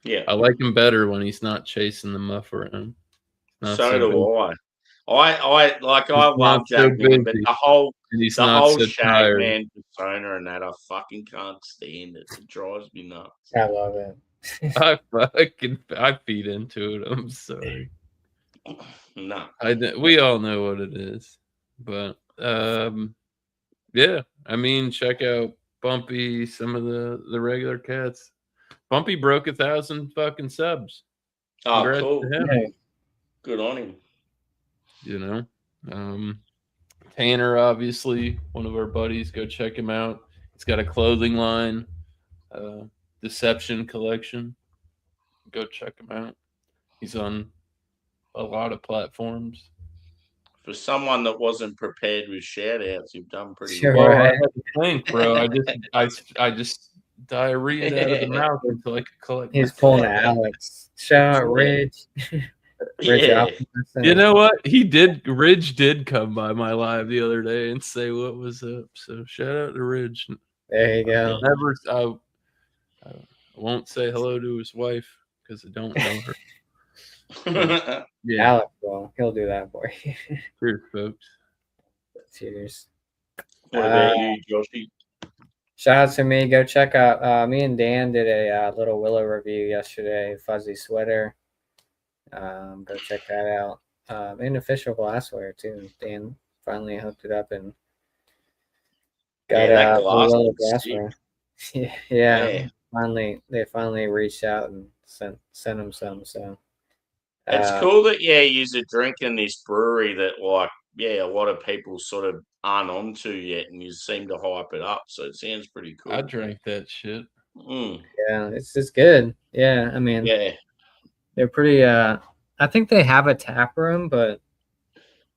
Yeah. I like him better when he's not chasing the muff around. So do I. I love Jagman, but the whole Shagman persona and that, I fucking can't stand it. It drives me nuts. I love it. I feed into it. I'm sorry. No. We all know what it is. But yeah, I mean, check out Bumpy, some of the regular cats. Bumpy broke 1,000 fucking subs. Congrats cool. To him. Hey. Good on him. You know, Tanner, obviously, one of our buddies. Go check him out. He's got a clothing line, Deception Collection. Go check him out. He's on a lot of platforms. For someone that wasn't prepared with shout outs, you've done pretty Sure, well. Well, I had to think, bro. I just diarrhea out of the mouth until I could collect. He's pulling Alex. Shout out Ridge. Yeah. You know what? Ridge did come by my live the other day and say what was up. So shout out to Ridge. There you go. I won't say hello to his wife because I don't know her. Yeah, Alex will. He'll do that for you. Cheers, folks. Cheers. What about you, Joshy? Shout out to me. Go check out. Me and Dan did a little Willow review yesterday. Fuzzy sweater. Go check that out. And official glassware too. Dan finally hooked it up and got Yeah, that a glass little looks grass sick. fire. Yeah. Yeah. They finally reached out and sent them some. So It's cool that you're drinking this brewery that a lot of people sort of aren't onto yet, and you seem to hype it up. So it sounds pretty cool. I drank that shit. yeah, it's just good. Yeah, I mean, Yeah, they're pretty. I think they have a tap room, but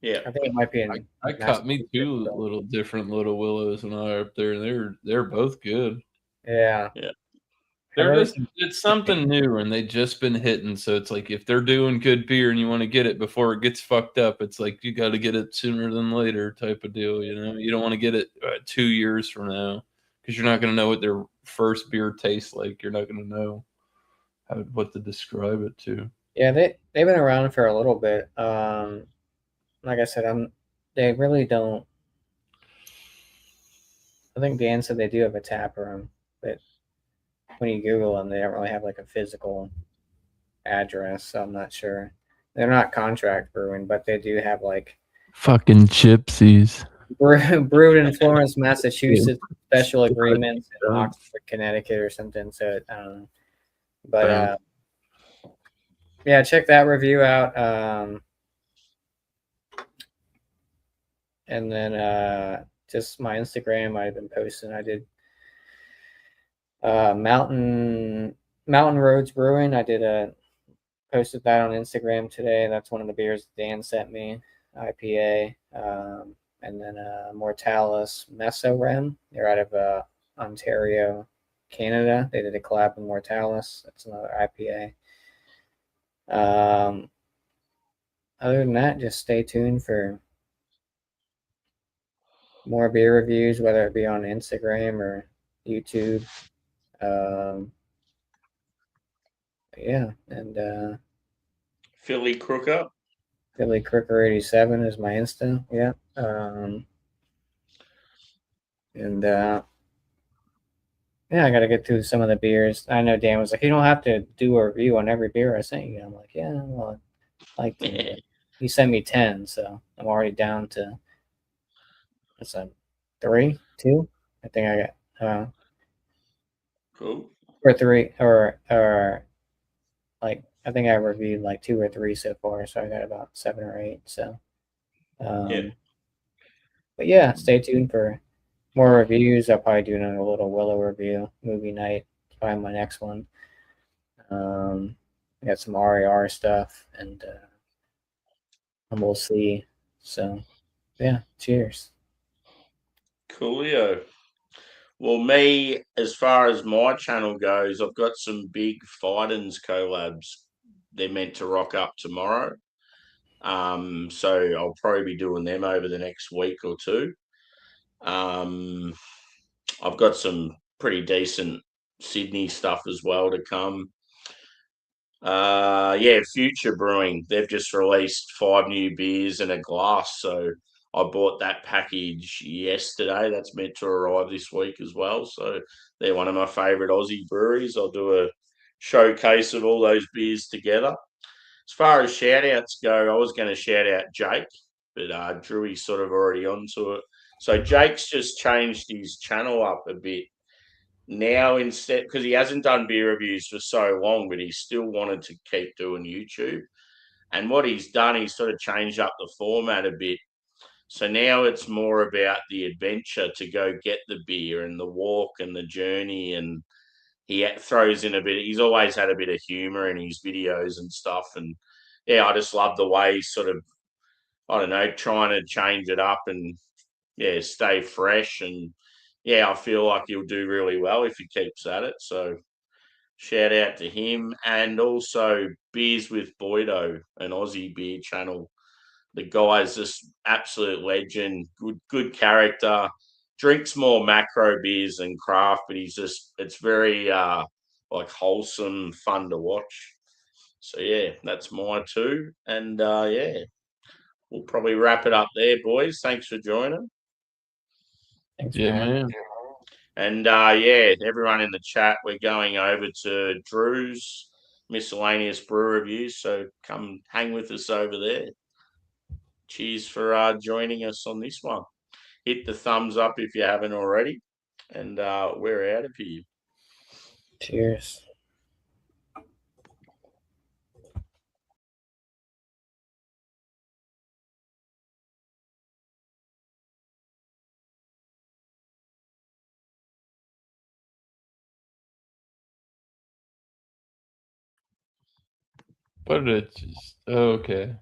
yeah. I think it might be in. I caught me two little different Little Willows when I was up there, and they're both good. Yeah. Yeah. It's something new, and they just been hitting. So it's like if they're doing good beer and you want to get it before it gets fucked up, it's like you got to get it sooner than later, type of deal. You know, you don't want to get it 2 years from now because you're not going to know what their first beer tastes like. You're not going to know what to describe it to. Yeah, they've been around for a little bit. Like I said, they really don't. I think Dan said they do have a tap room, but when you Google them, they don't really have like a physical address. So I'm not sure. They're not contract brewing, but they do have like Fucking gypsies. brewed in Florence, Massachusetts, special agreements in Oxford, Connecticut, or something. So I don't know. But yeah, check that review out. And then just my Instagram, I've been posting. I did Mountain Roads Brewing. I did posted that on Instagram today. That's one of the beers Dan sent me, IPA. And then Mortalis Mesorem. They're out of Ontario, Canada. They did a collab with Mortalis. That's another IPA. Other than that, just stay tuned for more beer reviews, whether it be on Instagram or YouTube. Yeah, and Philly Crooker. Philly Crooker 87 is my Insta. Yeah. And yeah, I got to get through some of the beers. I know Dan was like, you don't have to do a review on every beer I sent you. I'm like, yeah, well, I'd like to. But he sent me 10, so I'm already down to what's that, 3, 2? I think I got Cool. or 3 or like I think I reviewed like 2 or 3 so far, so I got about 7 or 8. So, Yeah. But yeah, stay tuned for more reviews. I'll probably do another little Willow review, movie night. It's probably my next one. I got some RAR stuff, and we'll see. So, yeah, cheers. Coolio. Well, me, as far as my channel goes, I've got some big Fightins collabs. They're meant to rock up tomorrow. So I'll probably be doing them over the next week or two. I've got some pretty decent Sydney stuff as well to come. Future Brewing. They've just released 5 new beers and a glass. So I bought that package yesterday. That's meant to arrive this week as well. So they're one of my favourite Aussie breweries. I'll do a showcase of all those beers together. As far as shout outs go, I was going to shout out Jake, but Drewy's sort of already onto it. So Jake's just changed his channel up a bit now, instead, because he hasn't done beer reviews for so long, but he still wanted to keep doing YouTube. And what he's done, he's sort of changed up the format a bit. So now it's more about the adventure to go get the beer and the walk and the journey. And he throws in a bit, he's always had a bit of humor in his videos and stuff. And yeah, I just love the way he's sort of, I don't know, trying to change it up and stay fresh. And I feel like he'll do really well if he keeps at it. So shout out to him. And also Beers with Boydo, an Aussie beer channel. The guy's just absolute legend, good character. Drinks more macro beers than craft, but it's very like wholesome, fun to watch. So yeah, that's my two. And we'll probably wrap it up there, boys. Thanks for joining. Thanks, Yeah, man. And everyone in the chat, we're going over to Drew's miscellaneous brew reviews. So come hang with us over there. cheers for joining us on this one. Hit the thumbs up if you haven't already, and we're out of here. Cheers. What did it just? Oh, okay.